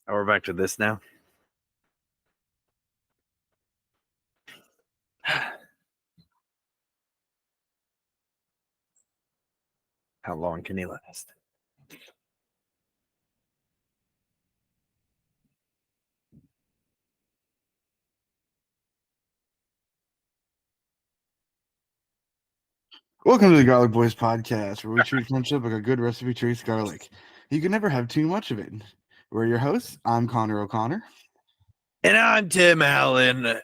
Oh, we're back to this now. How long can he last? Welcome to the Garlic Boys podcast, where we treat friendship like a good recipe treats garlic. You can never have too much of it. We're your hosts. I'm Connor O'Connor. And I'm Tim Allen,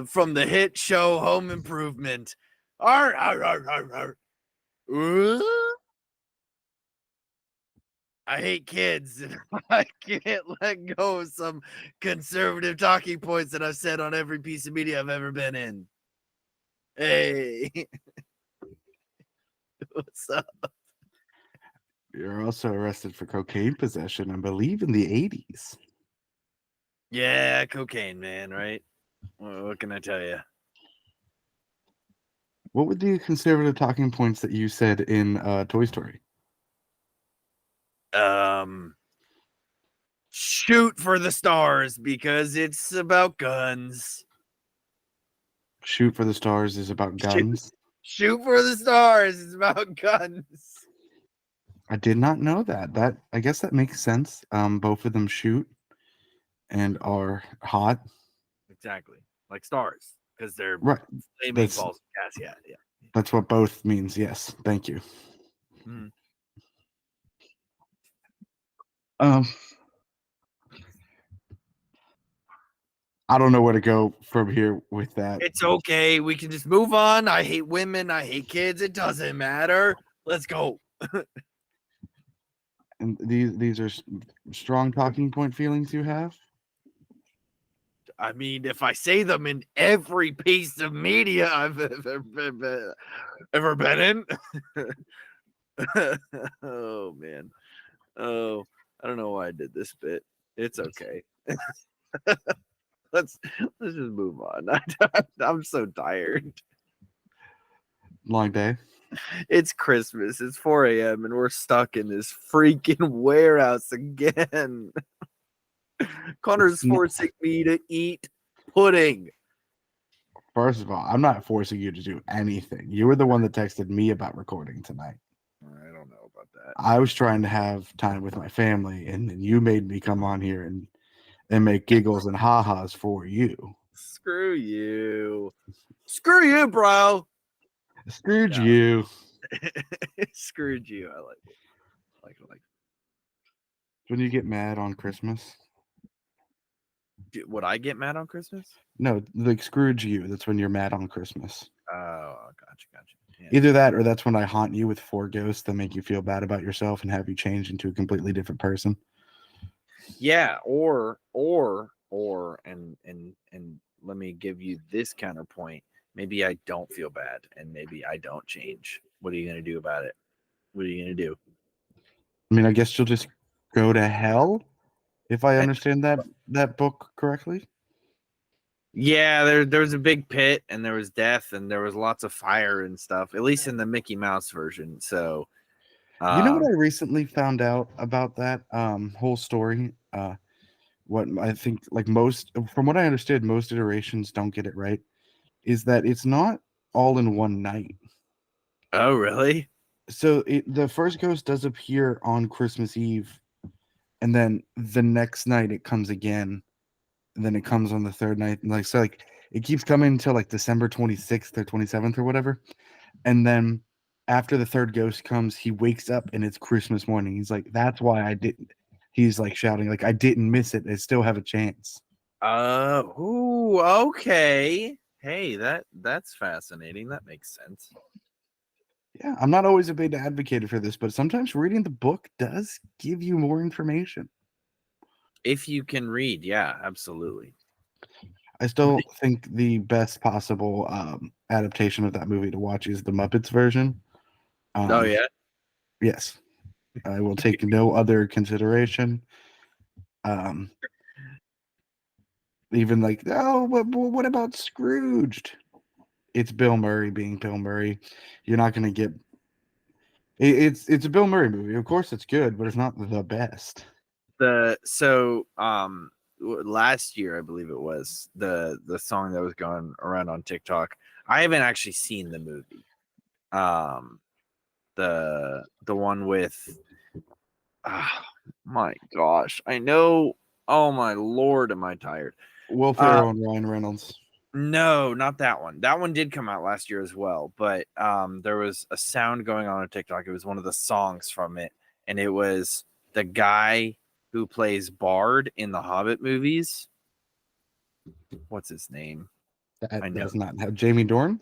from the hit show Home Improvement. Arr, arr, arr, arr, arr. I hate kids. I can't let go of some conservative talking points that I've said on every piece of media I've ever been in. Hey. What's up? You're also arrested for cocaine possession, I believe, in the 80s. Yeah, cocaine, man, right? What can I tell you? What were the conservative talking points that you said in Toy Story? Shoot for the stars because it's about guns. Shoot for the Stars is about guns. Shoot for the stars. It's about guns. I did not know that. I guess that makes sense. Both of them shoot and are hot. Exactly. Like stars. Because they're Right. flaming That's, balls of gas. Yeah. that's what both means. Yes. Thank you. Mm-hmm. I don't know where to go from here with that. It's okay. We can just move on. I hate women. I hate kids. It doesn't matter. Let's go. And these are strong talking point feelings you have? I mean, if I say them in every piece of media I've ever been in. Oh, man. Oh, I don't know why I did this bit. It's okay. Let's just move on. I'm so tired. Long day. It's Christmas. It's 4 a.m. and we're stuck in this freaking warehouse again. Connor's forcing me to eat pudding. First of all, I'm not forcing you to do anything. You were the one that texted me about recording tonight. I don't know about that. I was trying to have time with my family, and then you made me come on here and make giggles and ha-has for you. Screw you. Screw you, bro. Screwed you. Screwed you. I like it. I like it. When you get mad on Christmas? Would I get mad on Christmas? No, like Scrooge you. That's when you're mad on Christmas. Oh, gotcha. Yeah. Either that or that's when I haunt you with 4 ghosts that make you feel bad about yourself and have you change into a completely different person. Yeah, or and let me give you this counterpoint. Maybe I don't feel bad and maybe I don't change. What are you going to do about it? What are you going to do? I mean, I guess you'll just go to hell, if I understand that book correctly. Yeah, there was a big pit and there was death and there was lots of fire and stuff, at least in the Mickey Mouse version. So You know what I recently found out about that whole story? What I think, like from what I understood, most iterations don't get it right, is that it's not all in one night. Oh, really? So the first ghost does appear on Christmas Eve, and then the next night it comes again, and then it comes on the third night, and like it keeps coming until like December 26th or 27th or whatever, and then after the third ghost comes, he wakes up and it's Christmas morning. He's like, "That's why I didn't." He's like shouting, like, "I didn't miss it. I still have a chance." Okay. Hey, that's fascinating. That makes sense. Yeah, I'm not always a big advocate for this, but sometimes reading the book does give you more information. If you can read, yeah, absolutely. I still think the best possible adaptation of that movie to watch is the Muppets version. Oh, yeah? Yes. I will take no other consideration. Even like, oh, what about Scrooged? It's Bill Murray being Bill Murray. You're not going to get... It's a Bill Murray movie. Of course it's good, but it's not the best. Last year I believe it was the song that was going around on TikTok. I haven't actually seen the movie. The one with my gosh, I know. Oh my lord, am I tired? Will Ferrell and Ryan Reynolds. No, not that one. That one did come out last year as well, but there was a sound going on TikTok. It was one of the songs from it, and it was the guy who plays Bard in the Hobbit movies. What's his name? That does not have Jamie Dornan.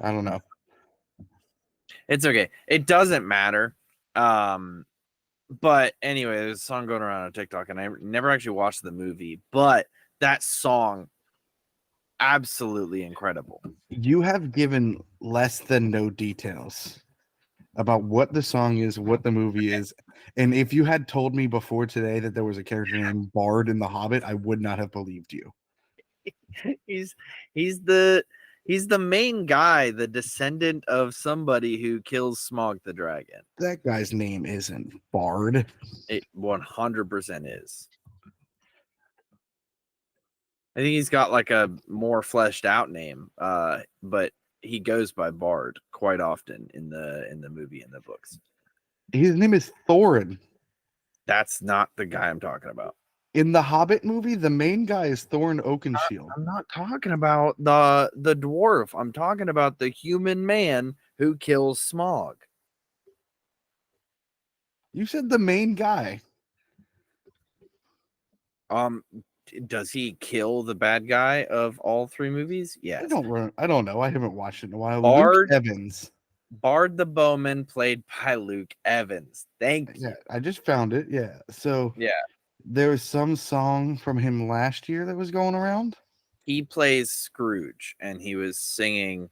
I don't know. It's okay. It doesn't matter. But anyway, there's a song going around on TikTok, and I never actually watched the movie, but that song, absolutely incredible. You have given less than no details about what the song is, what the movie is, and if you had told me before today that there was a character named Bard in The Hobbit, I would not have believed you. He's the main guy, the descendant of somebody who kills Smaug the dragon. That guy's name isn't Bard. It 100% is. I think he's got like a more fleshed out name, but he goes by Bard quite often in the movie and the books. His name is Thorin. That's not the guy I'm talking about. In the Hobbit movie, the main guy is Thorin Oakenshield. I'm not talking about the dwarf. I'm talking about the human man who kills Smaug. You said the main guy. Does he kill the bad guy of all three movies? Yes. I don't know. I haven't watched it in a while. Bard Luke Evans. Bard the Bowman, played by Luke Evans. Thank you. Yeah, I just found it. Yeah. So yeah, there was some song from him last year that was going around. He plays Scrooge, and he was singing.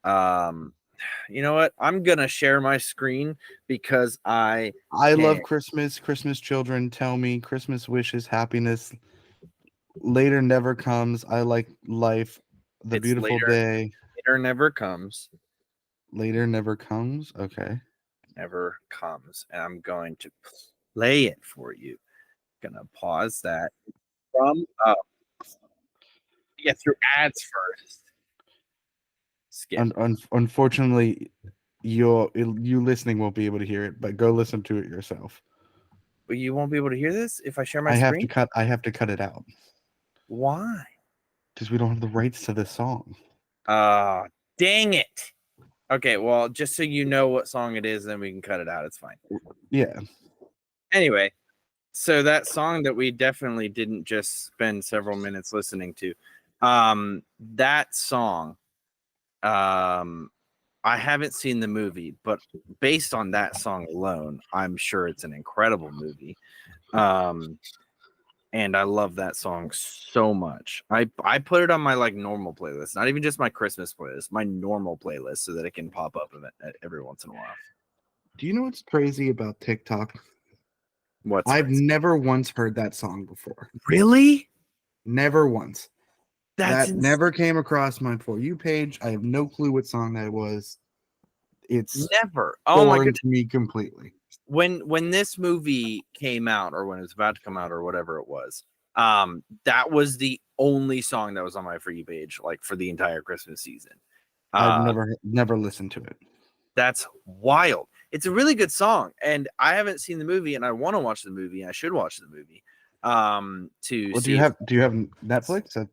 You know what? I'm gonna share my screen because I love Christmas. Christmas children tell me Christmas wishes, happiness. Later never comes. I like life. The beautiful day. Later never comes. Later never comes. Okay. Never comes. And I'm going to play it for you. Gonna pause that from get through ads first. Skip. Unfortunately, you listening won't be able to hear it, but go listen to it yourself. But you won't be able to hear this if I share my screen? I have to cut it out. Why? Because we don't have the rights to this song. Dang it. Okay, well, just so you know what song it is, then we can cut it out. It's fine. Yeah. Anyway, so that song that we definitely didn't just spend several minutes listening to, that song, I haven't seen the movie, but based on that song alone, I'm sure it's an incredible movie. And I love that song so much. I put it on my like normal playlist, not even just my Christmas playlist, my normal playlist, so that it can pop up every once in a while. Do you know what's crazy about TikTok? I've crazy? Never once heard that song before. Really? Never once. That never came across my For You page. I have no clue what song that was. It's never. Oh my goodness. To me completely. When this movie came out, or when it was about to come out, or whatever it was, that was the only song that was on my For You page, like for the entire Christmas season. I've never listened to it. That's wild. It's a really good song, and I haven't seen the movie, and I want to watch the movie, and I should watch the movie. Do you have Netflix?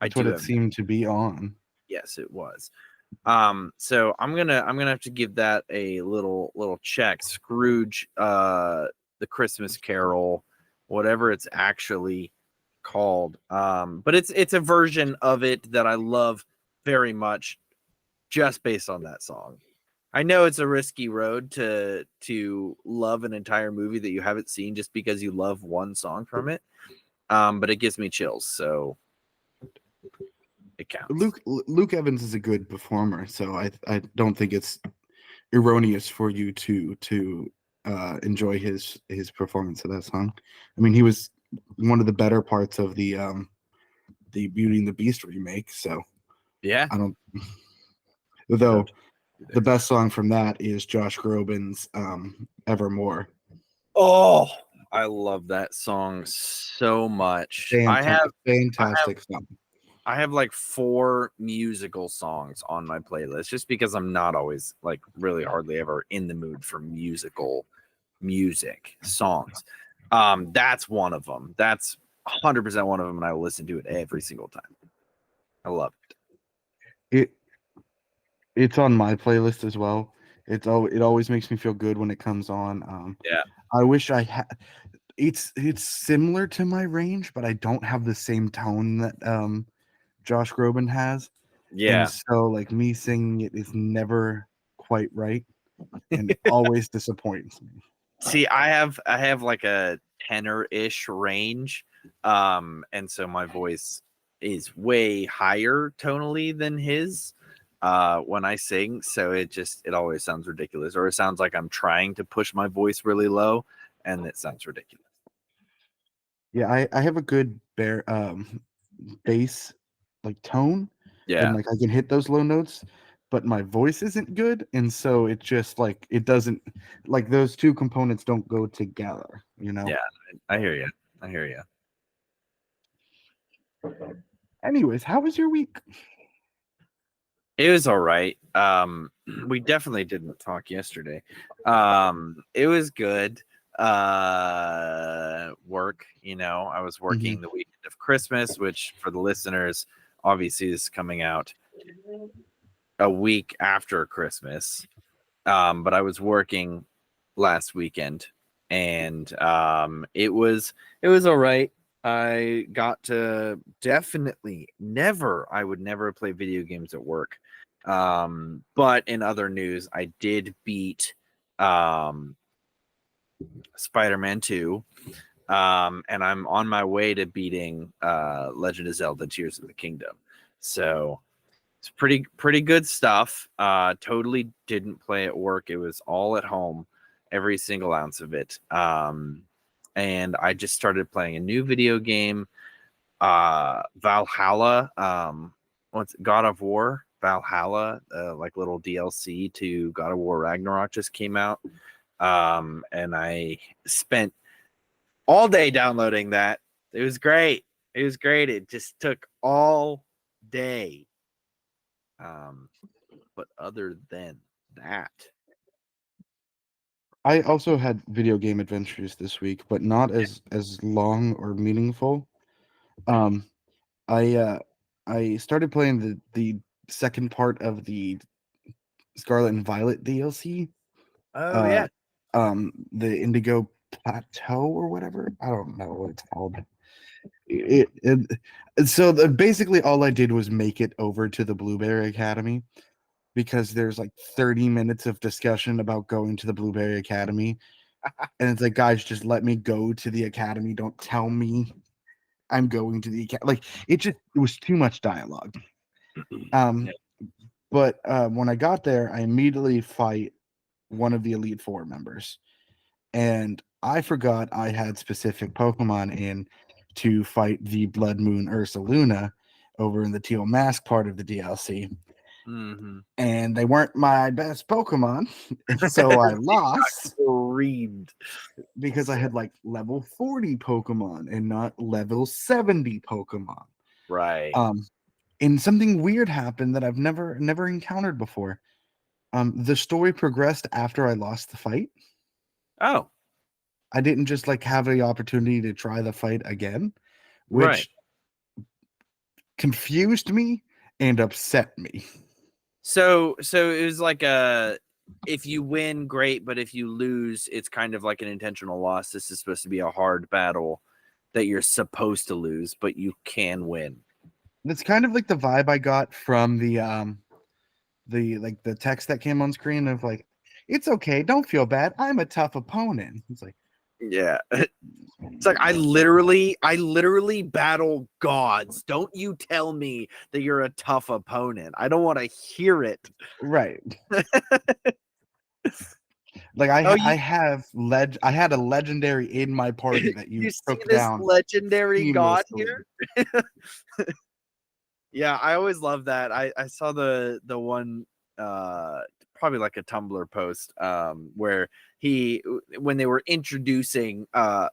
That's what it seemed to be on. Yes, it was. So I'm gonna have to give that a little check. Scrooge, the Christmas Carol, whatever it's actually called. But it's a version of it that I love very much, just based on that song. I know it's a risky road to love an entire movie that you haven't seen just because you love one song from it. But it gives me chills, so it counts. Luke Evans is a good performer, so I don't think it's erroneous for you to enjoy his performance of that song. I mean, he was one of the better parts of the Beauty and the Beast remake. So yeah, I don't. Though the best song from that is Josh Groban's "Evermore." Oh, I love that song so much. I have Fantastic song. I have like 4 musical songs on my playlist just because I'm not always like really hardly ever in the mood for musical music songs. That's one of them. That's 100% one of them, and I will listen to it every single time. I love It's on my playlist as well. It always makes me feel good when it comes on. Yeah. I wish I had. It's similar to my range, but I don't have the same tone that Josh Groban has. And Yeah. so like me singing it is never quite right and it always disappoints me. See, I have like a tenor-ish range. And so my voice is way higher tonally than his when I sing. So it always sounds ridiculous. Or it sounds like I'm trying to push my voice really low, and it sounds ridiculous. Yeah, I have a good bass like tone, and Yeah. like I can hit those low notes, but my voice isn't good, and so it just like it doesn't like those two components don't go together, you know. Yeah. I hear you. I hear you. Anyways, how was your week? It was all right. We definitely didn't talk yesterday. It was good. Work, I was working the weekend of Christmas, which for the listeners, obviously is coming out a week after Christmas. But I was working last weekend, and it was all right. I got to definitely I would never play video games at work. But in other news, I did beat Spider-Man 2. And I'm on my way to beating Legend of Zelda Tears of the Kingdom. So it's pretty good stuff. Totally didn't play at work. It was all at home, every single ounce of it. And I just started playing a new video game, Valhalla. What's God of War Valhalla? Like little DLC to God of War Ragnarok just came out. And I spent all day downloading that. It was great. It was great. It just took all day. But other than that, I also had video game adventures this week, but not as long or meaningful. Um, I started playing the second part of the Scarlet and Violet DLC. oh Uh, yeah, the Indigo Plateau or whatever. I don't know what it's called. So basically all I did was make it over to the Blueberry Academy because there's like 30 minutes of discussion about going to the Blueberry Academy. And it's like, guys, just let me go to the academy. Don't tell me I'm going to the academy. Like it was too much dialogue. yeah. But when I got there, I immediately fight one of the Elite Four members. And I forgot I had specific Pokemon in to fight the Blood Moon Ursa Luna over in the Teal Mask part of the DLC. Mm-hmm. And they weren't my best Pokemon. And so I lost Reamed. because I had like level 40 Pokemon and not level 70 Pokemon. Right. And something weird happened that I've never encountered before. The story progressed after I lost the fight. Oh, I didn't just like have the opportunity to try the fight again, right. which confused me and upset me. So it was like if you win, great, but if you lose, it's kind of like an intentional loss. This is supposed to be a hard battle that you're supposed to lose, but you can win. That's kind of like the vibe I got from the text that came on screen of like, it's okay, don't feel bad. I'm a tough opponent. It's like, Yeah. It's like I literally battle gods. Don't you tell me that you're a tough opponent. I don't want to hear it. right. Like I had a legendary in my party that you you see took this down legendary god seamlessly. here? Yeah, I always love that. I saw the one probably like a Tumblr post where when they were introducing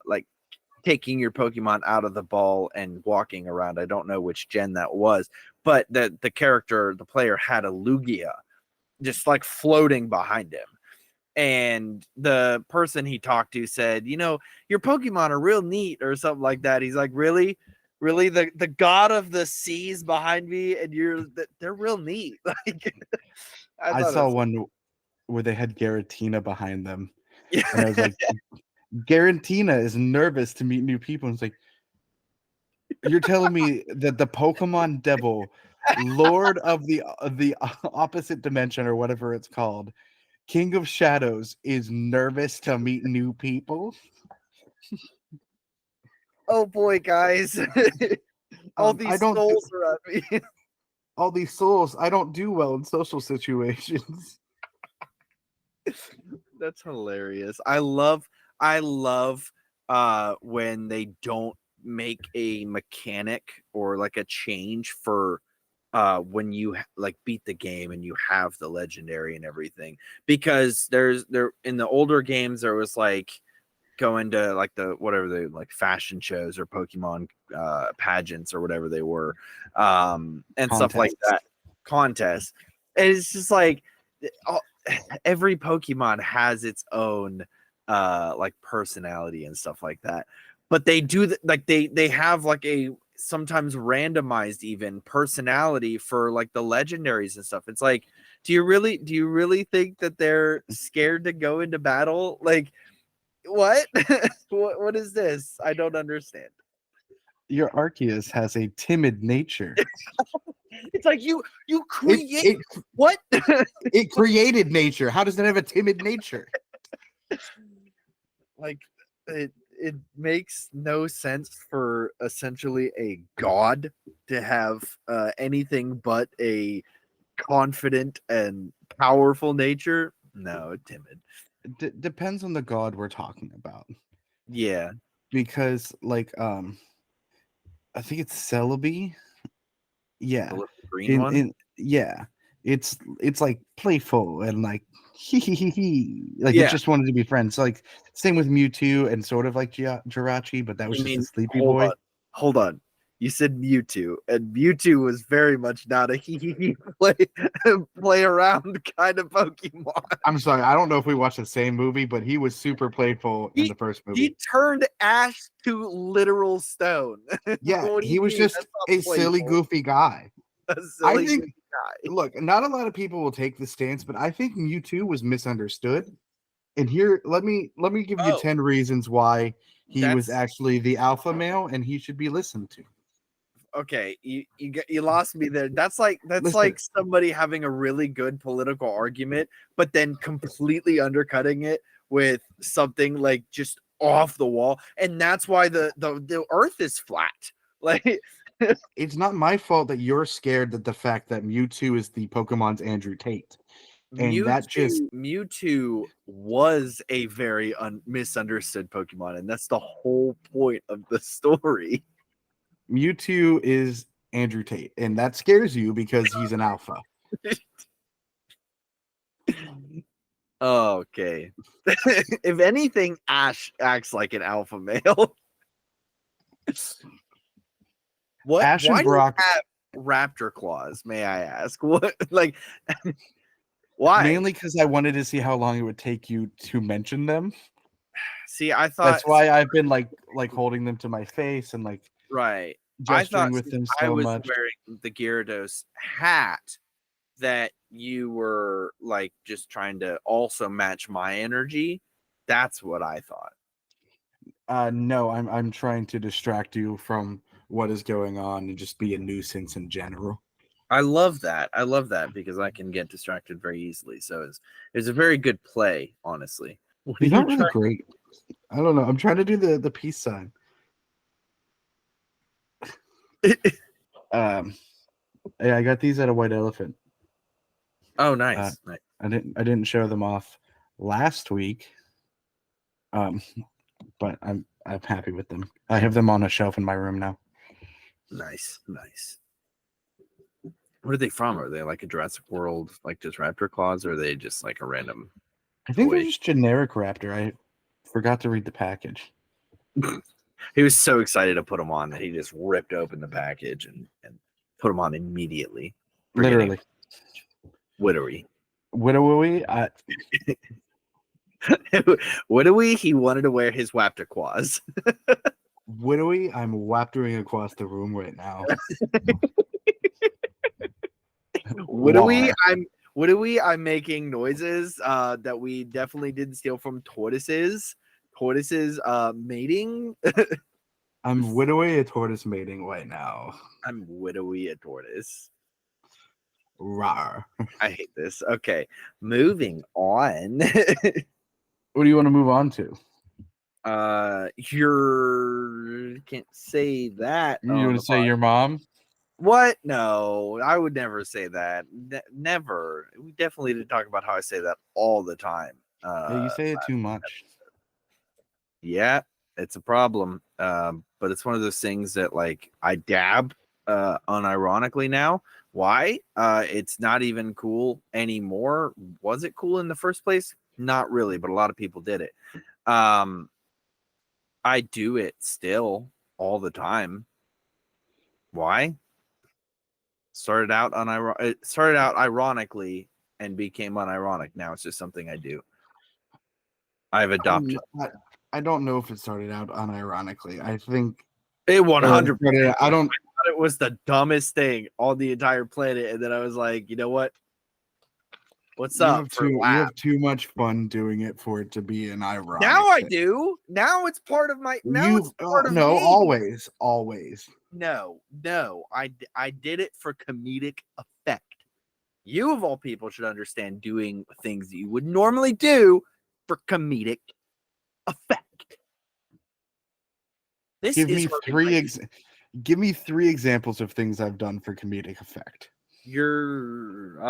like taking your Pokemon out of the ball and walking around. I don't know which gen that was, but the player had a Lugia just like floating behind him. And the person he talked to said, your Pokemon are real neat or something like that. He's like, really? The god of the seas behind me, and they're real neat. Like, I saw one where they had Garatina behind them, yeah. And I was like, Garatina is nervous to meet new people. And it's like, you're telling me that the Pokemon Devil, Lord of the opposite dimension or whatever it's called, King of Shadows, is nervous to meet new people? Oh boy, guys. All these souls are at me. All these souls, I don't do well in social situations. That's hilarious. I love when they don't make a mechanic or like a change for when you like beat the game and you have the legendary and everything, because there in the older games there was like going to like the whatever they like fashion shows or Pokemon pageants or whatever they were, and stuff like that, contests. And it's just like every Pokemon has its own like personality and stuff like that, but they do like they have like a sometimes randomized even personality for like the legendaries and stuff. It's like, do you really think that they're scared to go into battle? Like, what? What is this? I don't understand. Your Arceus has a timid nature. It's like you create what? It created nature. How does it have a timid nature? Like it makes no sense for essentially a god to have anything but a confident and powerful nature. No, timid. Depends on the god we're talking about. Yeah, because like I think it's Celebi. Yeah, the green one. Yeah, it's like playful and like like Yeah. it just wanted to be friends. So, like same with Mewtwo and sort of like Jirachi, but that was just a sleepy boy. Hold on. You said Mewtwo, and Mewtwo was very much not a play around kind of Pokemon. I'm sorry, I don't know if we watched the same movie, but he was super playful in the first movie. He turned Ash to literal stone. Yeah, he was just a silly, goofy guy. I think, look, not a lot of people will take the stance, but I think Mewtwo was misunderstood. And here, let me give you 10 reasons why he was actually the alpha male and he should be listened to. Okay, you lost me there. That's like somebody having a really good political argument, but then completely undercutting it with something like just off the wall, and that's why the Earth is flat. Like, it's not my fault that you're scared that the fact that Mewtwo is the Pokemon's Andrew Tate. And Mewtwo was a very misunderstood Pokemon, and that's the whole point of the story. Mewtwo is Andrew Tate, and that scares you because he's an alpha. Okay. If anything, Ash acts like an alpha male. What? Ash Why and Brock do you have raptor claws, may I ask? What, like, why? Mainly because I wanted to see how long it would take you to mention them. See, I thought that's why I've been like holding them to my face and like right. gesturing with them so much. I was wearing the Gyarados hat that you were like just trying to also match my energy. That's what I thought. No, I'm trying to distract you from what is going on and just be a nuisance in general. I love that. I love that because I can get distracted very easily. So it's a very good play, honestly. You're not really great. I don't know. I'm trying to do the peace sign. Yeah, I got these at a White Elephant. Oh, nice. Nice. I didn't show them off last week. But I'm happy with them. I have them on a shelf in my room now. Nice. Where are they from? Are they like a Jurassic World, like just raptor claws, or are they just like a random I think they're toy? just generic raptor. I forgot to read the package. He was so excited to put them on that he just ripped open the package and put them on immediately. Literally. Wittery. Widowy, Wittery, he wanted to wear his Waptor claws. Widowy, I'm waptering across the room right now. Wittery, I'm making noises that we definitely didn't steal from tortoises. Tortoises mating. I'm widowy a tortoise mating right now. I'm widowy a tortoise. Rawr. I hate this. Okay, moving on. What do you want to move on to? You can't say that. You want to say your mom? What? No, I would never say that. Never. We definitely didn't talk about how I say that all the time. Yeah, you say it too much. Yeah, it's a problem. But it's one of those things that like I dab unironically now. Why? It's not even cool anymore. Was it cool in the first place? Not really, but a lot of people did it. I do it still all the time. Why? Started out ironically and became unironic. Now it's just something I do. I've adopted. I don't know if it started out unironically. I think It 100%. I don't. It was the dumbest thing on the entire planet, and then I was like, you know what? What's up? You have too much fun doing it for it to be an ironic. Now I do. Now it's part of my. Now it's part of no, me. always. No. I did it for comedic effect. You of all people should understand doing things that you would normally do for comedic effect. Give me three examples of things I've done for comedic effect. You're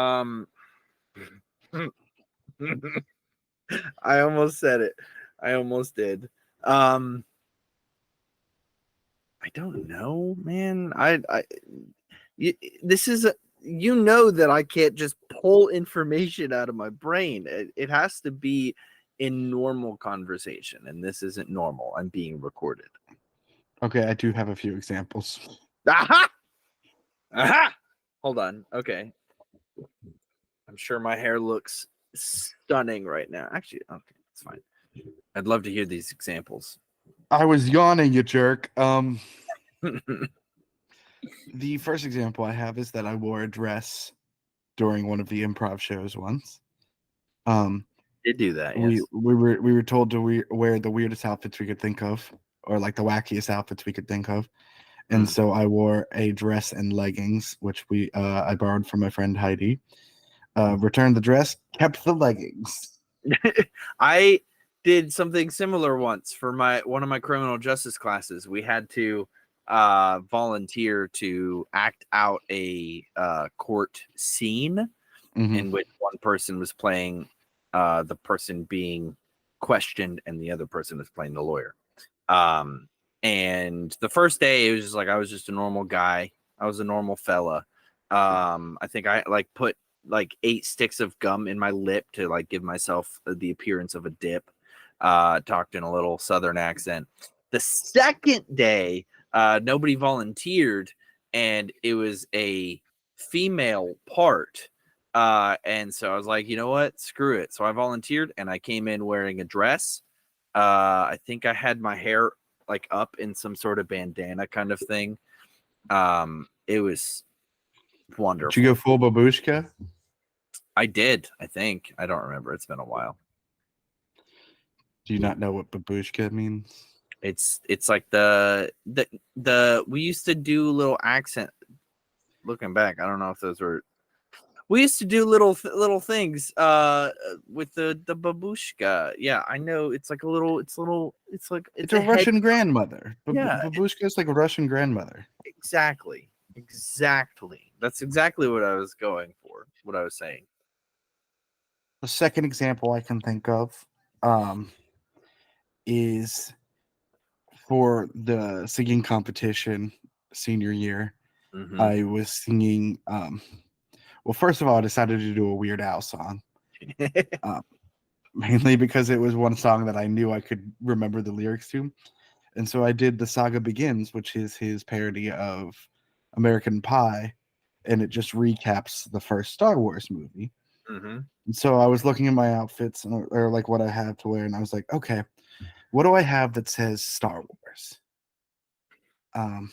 I almost said it. I almost did. I don't know, man. This is you know that I can't just pull information out of my brain. It has to be in normal conversation, and this isn't normal. I'm being recorded. Okay, I do have a few examples. Aha! Aha! Hold on. Okay. I'm sure my hair looks stunning right now. Actually, okay, it's fine. I'd love to hear these examples. I was yawning, you jerk. The first example I have is that I wore a dress during one of the improv shows once. Did do that? We Yes. were told to wear the weirdest outfits we could think of, or like the wackiest outfits we could think of, and so I wore a dress and leggings, which I borrowed from my friend Heidi. Returned the dress, kept the leggings. I did something similar once for one of my criminal justice classes. We had to volunteer to act out a court scene in which one person was playing the person being questioned and the other person was playing the lawyer. And the first day it was just like I was just a normal guy. I was a normal fella. I think I like put like 8 sticks of gum in my lip to like give myself the appearance of a dip. Talked in a little southern accent. The second day, nobody volunteered, and it was a female part. And so I was like, you know what? Screw it. So I volunteered, and I came in wearing a dress. I think I had my hair like up in some sort of bandana kind of thing. It was wonderful. Did you go full babushka? I did, I think. I don't remember. It's been a while. Do you not know what babushka means? It's like the we used to do little accent. Looking back, I don't know if those were. We used to do little things with the babushka. Yeah, I know. It's like a little. It's a Russian grandmother. Yeah, babushka is like a Russian grandmother. Exactly. That's exactly what I was going for. What I was saying. The second example I can think of is for the singing competition senior year. Mm-hmm. I was singing. Well, first of all, I decided to do a Weird Al song, uh, mainly because it was one song that I knew I could remember the lyrics to, and so I did "The Saga Begins," which is his parody of American Pie, and it just recaps the first Star Wars movie. Mm-hmm. And so I was looking at my outfits or like what I have to wear, and I was like, okay, what do I have that says Star Wars? Um,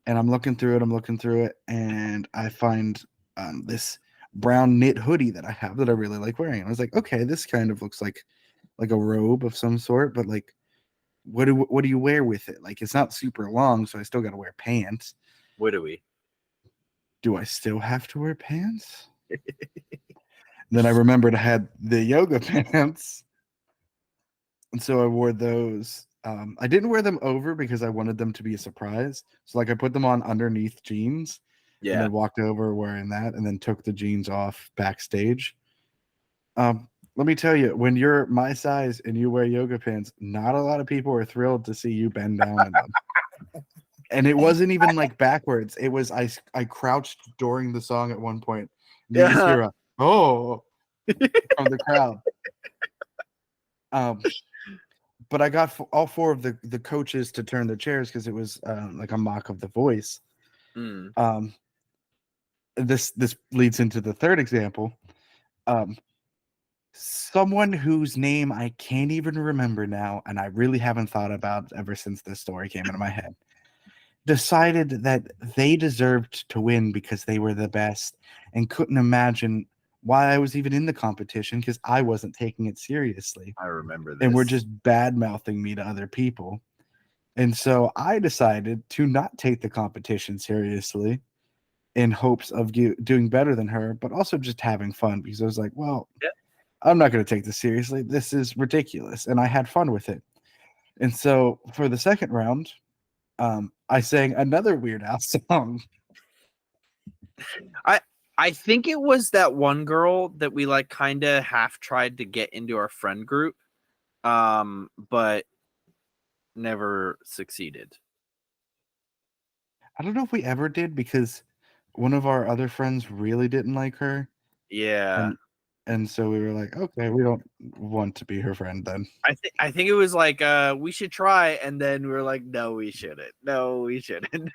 and I'm looking through it, and I find this brown knit hoodie that I have that I really like wearing. And I was like, okay, this kind of looks like a robe of some sort, but like, what do you wear with it? Like, it's not super long, so I still got to wear pants. What do we? Do I still have to wear pants? Then I remembered I had the yoga pants, and so I wore those. I didn't wear them over because I wanted them to be a surprise. So like I put them on underneath jeans and Yeah. then walked over wearing that and then took the jeans off backstage. Let me tell you, when you're my size and you wear yoga pants, not a lot of people are thrilled to see you bend down in them. And it wasn't even like backwards. It was I crouched during the song at one point. And you just Yeah. hear a oh from the crowd. But I got all four of the coaches to turn their chairs because it was like a mock of The Voice. Mm. This leads into the third example. Someone whose name I can't even remember now, and I really haven't thought about ever since this story came into my head, decided that they deserved to win because they were the best and couldn't imagine why I was even in the competition because I wasn't taking it seriously. I remember this. And were just bad mouthing me to other people. And so I decided to not take the competition seriously in hopes of doing better than her, but also just having fun because I was like, well, Yeah. I'm not going to take this seriously. This is ridiculous. And I had fun with it. And so for the second round, I sang another Weird Al song. I think it was that one girl that we like kind of half tried to get into our friend group, but never succeeded. I don't know if we ever did because one of our other friends really didn't like her. Yeah. And so we were like, okay, we don't want to be her friend then. I think it was like we should try, and then we were like, no, we shouldn't. No, we shouldn't.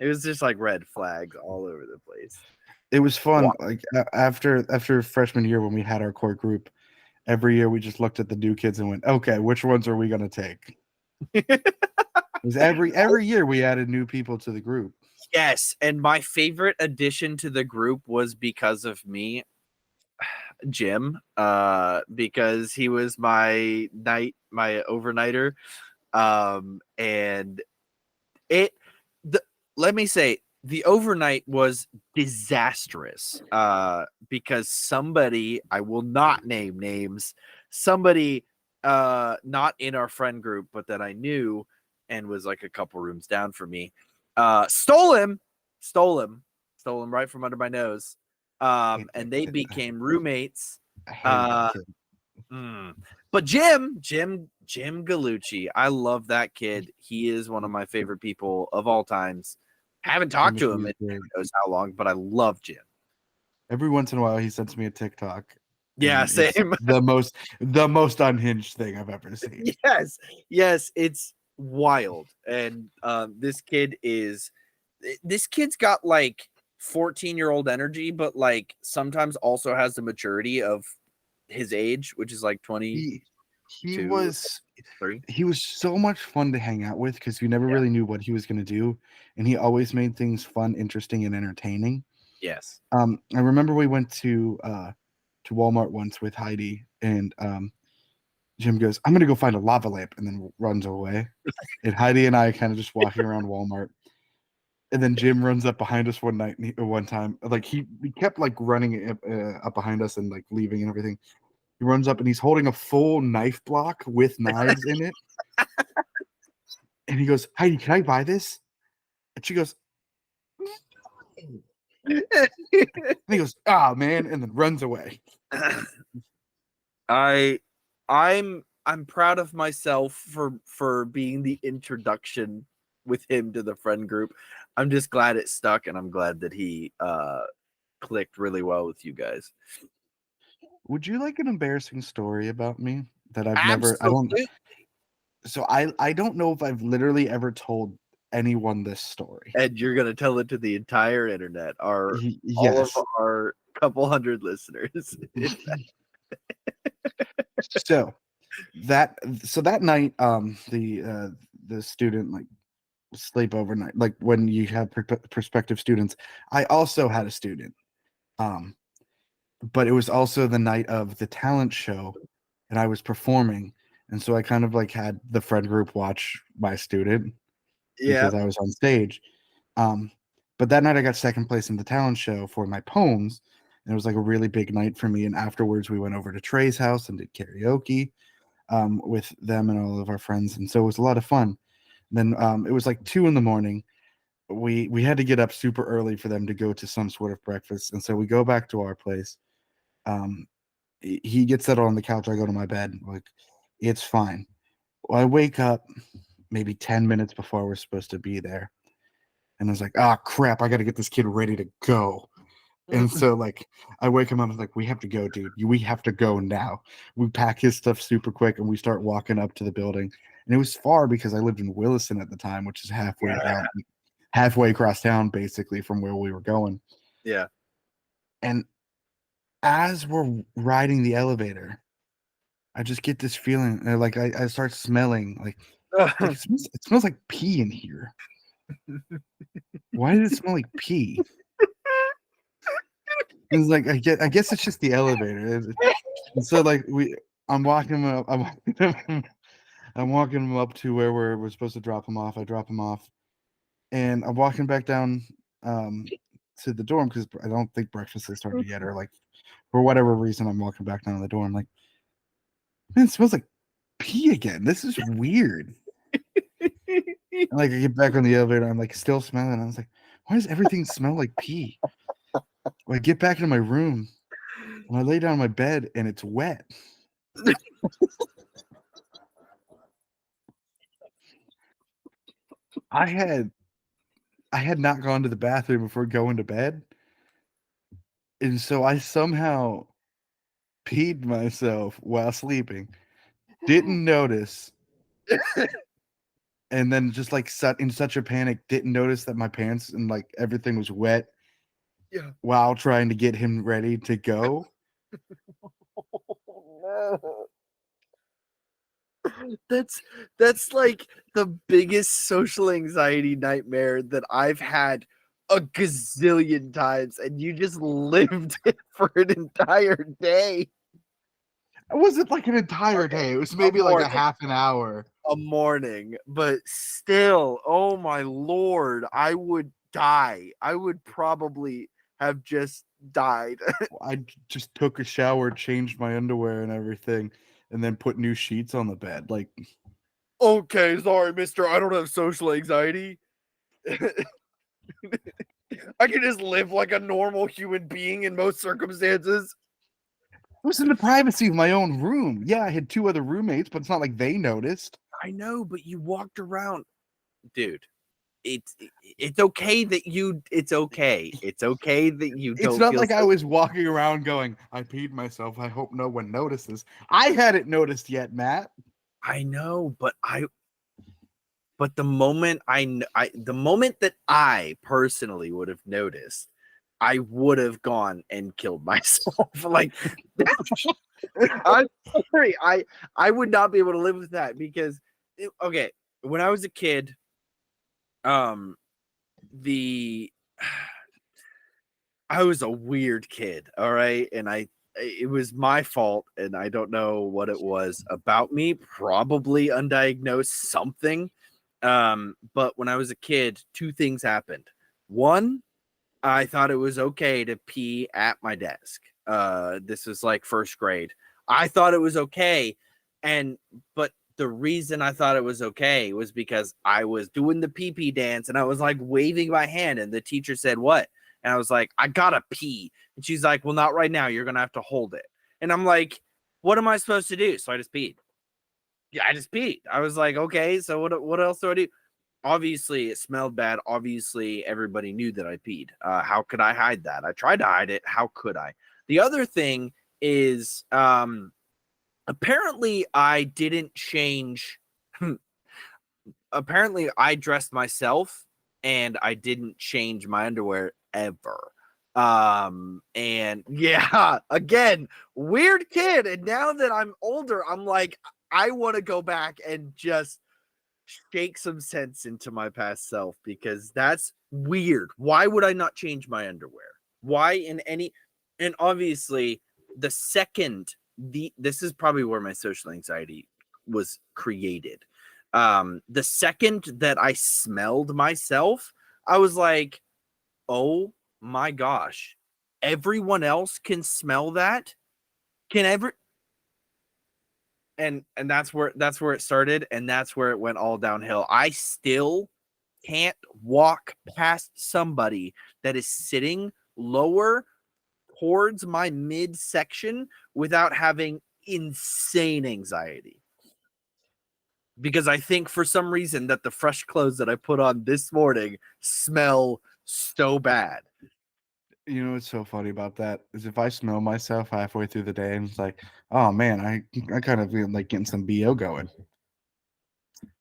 It was just like red flags all over the place. It was fun. Wow. Like after freshman year when we had our core group, every year we just looked at the new kids and went, okay, which ones are we gonna take? Because every year we added new people to the group. Yes, and my favorite addition to the group was because of me, Jim, because he was my overnighter, and let me say the overnight was disastrous, because somebody, I will not name names, somebody not in our friend group but that I knew and was like a couple rooms down from me, stole him right from under my nose, and they became roommates. I hated that kid. But Jim Gallucci, I love that kid. He is one of my favorite people of all times. Haven't talked to him in who knows how long, but I love Jim. Every once in a while he sends me a TikTok. Yeah, same. The most unhinged thing I've ever seen. Yes, it's wild. And this kid's got like 14-year-old energy, but like sometimes also has the maturity of his age, which is like 20. He was so much fun to hang out with because you never really knew what he was going to do, and he always made things fun, interesting, and entertaining. Yes. I remember we went to Walmart once with Heidi, and Jim goes, "I'm going to go find a lava lamp," and then runs away. And Heidi and I kind of just walking around Walmart, and then Jim runs up behind us one time, like he kept like running up behind us and like leaving and everything. He runs up and he's holding a full knife block with knives in it. And he goes, Heidi, can I buy this? And she goes, and he goes, ah, man, and then runs away. I'm proud of myself for being the introduction with him to the friend group. I'm just glad it stuck, and I'm glad that he clicked really well with you guys. Would you like an embarrassing story about me that I don't. Absolutely. So I don't know if I've literally ever told anyone this story. And you're gonna tell it to the entire internet, all of Yes. our couple hundred listeners. So that night, the student like sleep overnight, like when you have prospective students, I also had a student. But it was also the night of the talent show, and I was performing, and so I kind of like had the friend group watch my student Yeah. because I was on stage. But that night I got second place in the talent show for my poems, and it was like a really big night for me. And afterwards, we went over to Trey's house and did karaoke with them and all of our friends, and so it was a lot of fun. Then it was like 2 a.m. We had to get up super early for them to go to some sort of breakfast, and so we go back to our place. He gets settled on the couch. I go to my bed. Like, it's fine. Well, I wake up maybe 10 minutes before we're supposed to be there. And I was like, ah, crap, I got to get this kid ready to go. And so, like, I wake him up. I'm like, we have to go, dude. We have to go now. We pack his stuff super quick and we start walking up to the building. And it was far because I lived in Williston at the time, which is halfway down, halfway across town, basically, from where we were going. Yeah. And as we're riding the elevator, I just get this feeling, like I start smelling like it smells like pee in here. Why does it smell like pee? It's like I guess it's just the elevator. And so like I'm walking him up. I'm walking him up to where we're supposed to drop him off. I drop him off, and I'm walking back down to the dorm because I don't think breakfast has started yet, or like for whatever reason I'm walking back down to the dorm. Like, man, it smells like pee again. This is weird. And like I get back on the elevator, I'm like still smelling. I was like, why does everything smell like pee? Well, I get back into my room and I lay down on my bed and it's wet. I had not gone to the bathroom before going to bed. And so I somehow peed myself while sleeping. Didn't notice. And then just like in such a panic, didn't notice that my pants and like everything was wet. Yeah. While trying to get him ready to go. That's like the biggest social anxiety nightmare that I've had a gazillion times, and you just lived it for an entire day. It wasn't like an entire day. It was maybe like a half an hour. A morning, but still, oh my Lord, I would die. I would probably have just died. I just took a shower, changed my underwear and everything, and then put new sheets on the bed. Like, okay, sorry, mister, I don't have social anxiety. I can just live like a normal human being in most circumstances. It was in the privacy of my own room. Yeah, I had 2 other roommates, but it's not like they noticed. I know, but you walked around, dude. It's okay that it's okay that you don't. It's not like I was walking around going, I peed myself. I hope no one notices. I hadn't noticed yet, Matt. I know, but the moment the moment that I personally would have noticed, I would have gone and killed myself. Like, I'm sorry, I would not be able to live with that because, okay, when I was a kid, I was a weird kid, all right, and it was my fault, and I don't know what it was about me, probably undiagnosed something. But when I was a kid, 2 things happened. One, I thought it was okay to pee at my desk. This was like 1st grade. I thought it was okay, but the reason I thought it was okay was because I was doing the pee-pee dance and I was like waving my hand, and the teacher said, "What?" And I was like, "I gotta pee." And she's like, "Well, not right now. You're gonna have to hold it." And I'm like, "What am I supposed to do?" So I just peed. Yeah, I just peed. I was like, "Okay, so what else do I do?" obviously it smelled bad. Obviously everybody knew that I peed. How could I hide that? I tried to hide it. How could I? The other thing is, apparently I didn't change. Apparently I dressed myself and I didn't change my underwear ever. And yeah, again, weird kid. And now that I'm older, I'm like, I want to go back and just shake some sense into my past self, because that's weird. Why would I not change my underwear? Why in any, and obviously the second this is probably where my social anxiety was created. The second that I smelled myself, I was like, oh my gosh, everyone else can smell that. Can every and that's where it started, and that's where it went all downhill. I still can't walk past somebody that is sitting lower towards my midsection without having insane anxiety, because I think for some reason that the fresh clothes that I put on this morning smell so bad. You know what's so funny about that is if I smell myself halfway through the day and it's like, oh man, I kind of feel like getting some BO going.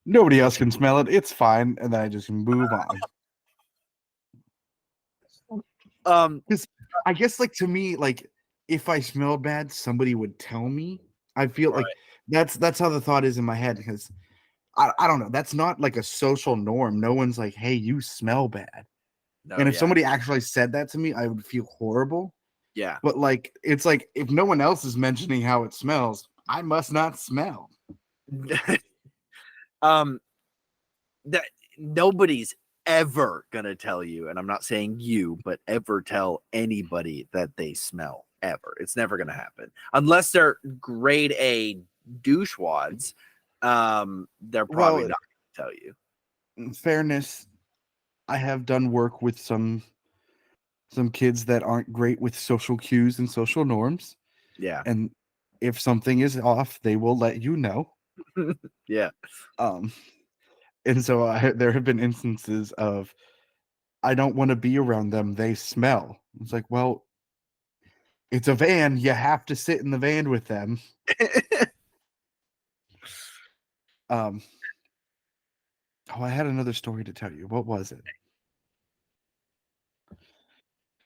Nobody else can smell it. It's fine, and then I just move on. Because I guess, like, to me, like, if I smell bad, somebody would tell me. I feel like Right. that's how the thought is in my head, because I don't know. That's not like a social norm. No one's like, hey, you smell bad. No, And if yeah. somebody actually said that to me, I would feel horrible. Yeah. But like, it's like if no one else is mentioning how it smells, I must not smell. um that nobody's ever gonna tell you, and I'm not saying you, but ever tell anybody that they smell, ever. It's never gonna happen unless they're grade A douchewads. They're probably Well, not gonna tell you. in fairness, I have done work with some kids that aren't great with social cues and social norms. Yeah. And if something is off, they will let you know. Yeah. Um, and so there have been instances of I don't want to be around them. They smell. It's like, well, it's a van. You have to sit in the van with them. Um, oh, I had another story to tell you. What was it?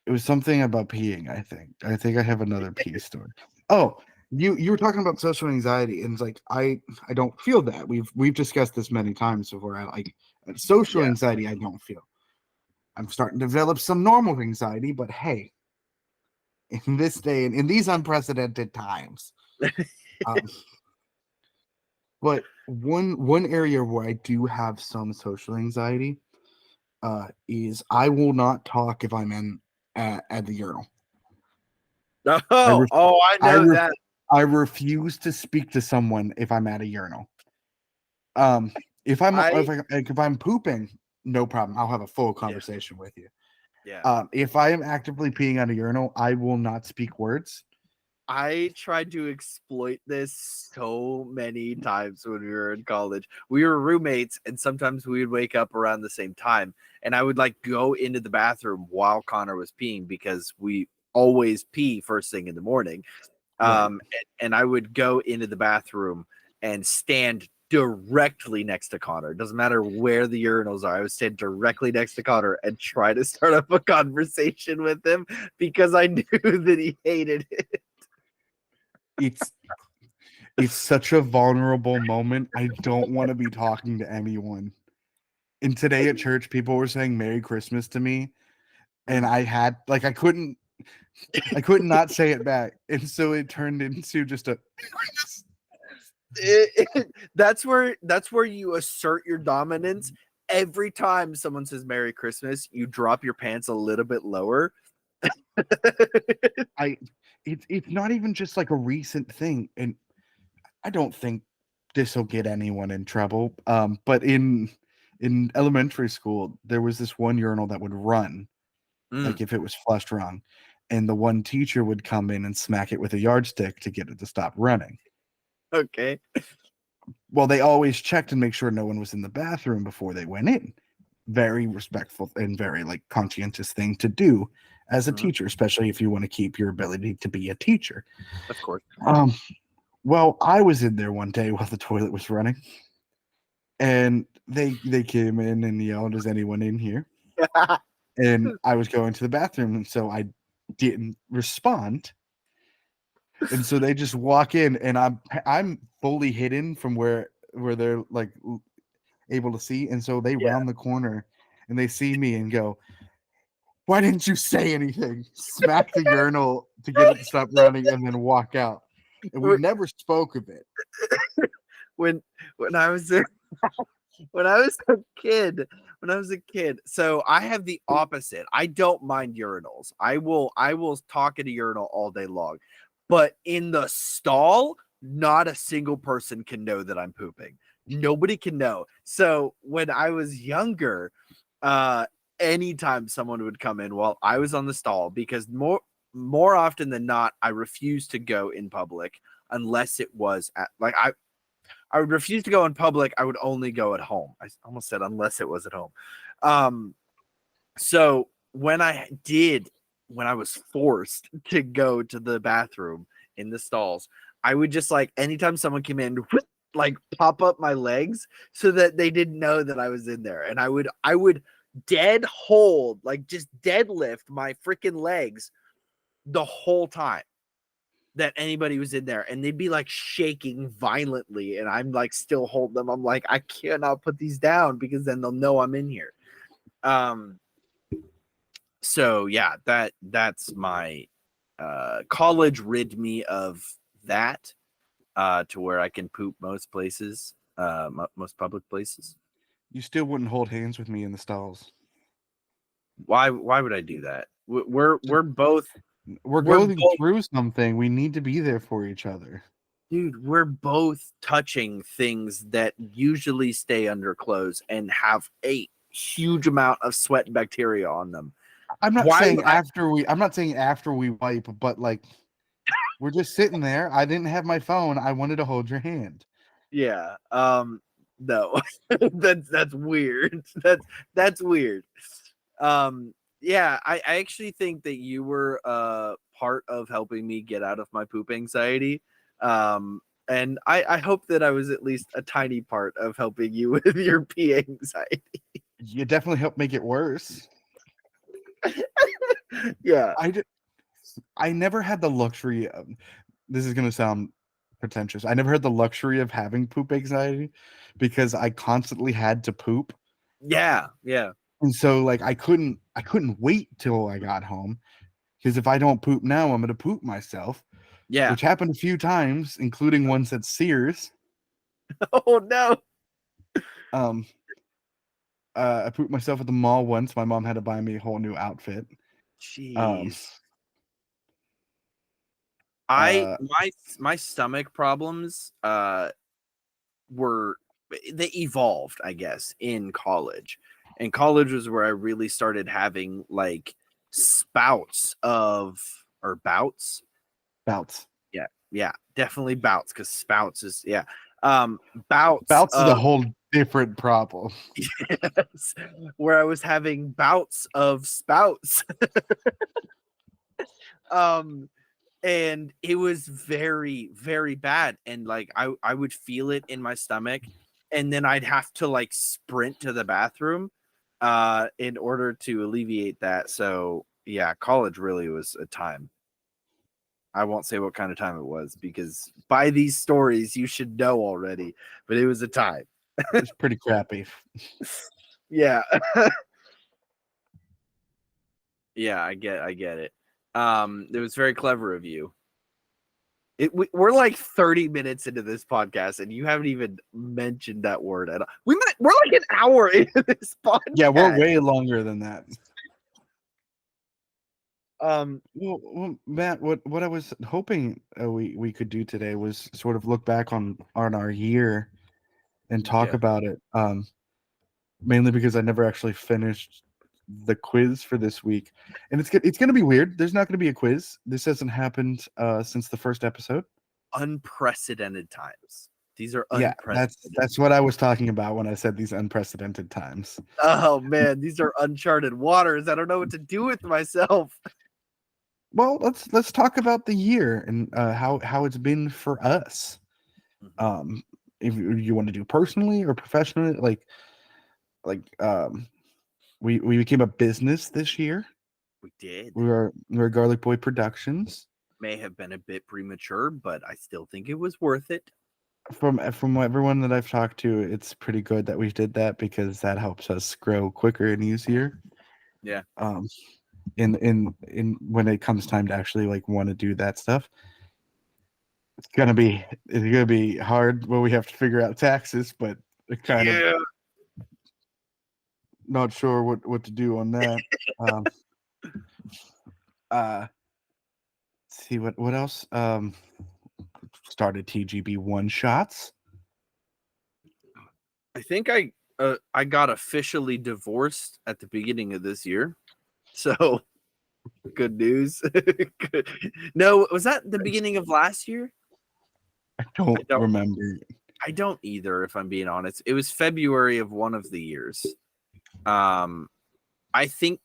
It was something about peeing, I think. I think I have another pee story. Oh, you were talking about social anxiety, and it's like I don't feel that. We've discussed this many times before. I like social Yeah. anxiety. I don't feel. I'm starting to develop some normal anxiety, but hey, in this day and in these unprecedented times, um, but one area where I do have some social anxiety is I will not talk if I'm in at the urinal. I Oh, re- I I know re- that. I refuse to speak to someone if I'm at a urinal. Um, I if I'm pooping, no problem. I'll have a full Yeah. conversation with you. Yeah. If I am actively peeing at a urinal, I will not speak words. I tried to exploit this so many times when we were in college. We were roommates, and sometimes we would wake up around the same time, and I would like go into the bathroom while Connor was peeing, because we always pee first thing in the morning. Right. And I would go into the bathroom and stand directly next to Connor. It doesn't matter where the urinals are. I would stand directly next to Connor and try to start up a conversation with him, because I knew that he hated it. It's it's such a vulnerable moment. I don't want to be talking to anyone. And today at church, people were saying Merry Christmas to me, and Mhm. I had like I couldn't not say it back. And so it turned into just a That's where you assert your dominance. Every time someone says Merry Christmas, you drop your pants a little bit lower. I it's not even just like a recent thing, and I don't think this will get anyone in trouble. But in elementary school, there was this one urinal that would run, Mm, like if it was flushed wrong, and the one teacher would come in and smack it with a yardstick to get it to stop running. okay. Well, they always checked and make sure no one was in the bathroom before they went in. Very respectful and very like conscientious thing to do as a Mhm. teacher, especially if you want to keep your ability to be a teacher. Of course. Well, I was in there one day while the toilet was running, and they came in and yelled, "Is anyone in here?" And I was going to the bathroom, and so I didn't respond. And so they just walk in, and I'm fully hidden from where they're like able to see, and so they Yeah. round the corner and they see me and go, "Why didn't you say anything?" Smack the urinal to get it to stop running, and then walk out. And we never spoke of it. when when I was a, when I was a kid, so I have the opposite. I don't mind urinals. I will talk at a urinal all day long. But in the stall, not a single person can know that I'm pooping. Nobody can know. So when I was younger, uh anytime someone would come in while I was on the stall, because more often than not, I refused to go in public unless it was at like I would refuse to go in public. I would only go at home. I almost said unless it was at home. Um, so when I was forced to go to the bathroom in the stalls, I would just like anytime someone came in, like pop up my legs so that they didn't know that I was in there, and I would dead hold, like just deadlift my freaking legs the whole time that anybody was in there, and they'd be like shaking violently, and I'm like still holding them. I'm like, I cannot put these down because then they'll know I'm in here. Um so yeah, that's my college rid me of that to where I can poop most places, most public places. You still wouldn't hold hands with me in the stalls. Why would I do that? We're both We're we're going both through something. We need to be there for each other. Dude, we're both touching things that usually stay under clothes and have a huge amount of sweat and bacteria on them. I'm not Why saying would I? after we wipe, but like we're just sitting there. I didn't have my phone. I wanted to hold your hand. Yeah. No. That's weird. That's weird. Yeah, I actually think that you were part of helping me get out of my poop anxiety. And I hope that I was at least a tiny part of helping you with your pee anxiety. You definitely helped make it worse. Yeah. I never had the luxury of, this is going to sound pretentious. I never had the luxury of having poop anxiety because I constantly had to poop. Yeah. Yeah. And so like I couldn't wait till I got home because if I don't poop now, I'm going to poop myself, Yeah. which happened a few times, including once at Sears. Oh no. Um I pooped myself at the mall once. My mom had to buy me a whole new outfit. Um Jeez. I uh my stomach problems were they evolved, I guess, in college. And college was where I really started having like spouts of or bouts. bouts. Yeah, yeah, definitely bouts because spouts is yeah. Bouts Bouts is a of whole different problem. yes, where I was having bouts of spouts. um and it was very very bad, and like I would feel it in my stomach, and then I'd have to like sprint to the bathroom in order to alleviate that. So yeah, college really was a time. I won't say what kind of time it was because by these stories you should know already, but it was a time. It's pretty crappy. Yeah. Yeah, I get it. It was very clever of you. We're like 30 minutes into this podcast and you haven't even mentioned that word at all. We're like an hour into this podcast. Yeah, we're way longer than that. Um Well, Matt, what I was hoping we could do today was sort of look back on our year and talk yeah. about it. Mainly because I never actually finished the quiz for this week, and it's gonna be weird. There's not gonna be a quiz. This hasn't happened since the first episode. Unprecedented times. These are Yeah, unprecedented. that's what I was talking about when I said these unprecedented times. Oh man, these are uncharted waters. I don't know what to do with myself. Well, let's talk about the year and how it's been for us. Mhm. Um, if you want to do personally or professionally, like we became a business this year. We did. We're Garlic Boy Productions. May have been a bit premature, but I still think it was worth it. From everyone that I've talked to, it's pretty good that we did that because that helps us grow quicker and easier. Yeah. Um, in when it comes time to actually like want to do that stuff, it's gonna be hard when we have to figure out taxes, but it kind of Yeah. not sure what to do on that. Um, let's see what else. Started TGB One Shots. I think I got officially divorced at the beginning of this year. So good news. Good. No, was that the beginning of last year? I I don't don't remember. I don't either, if I'm being honest. It was February of one of the years. Um I think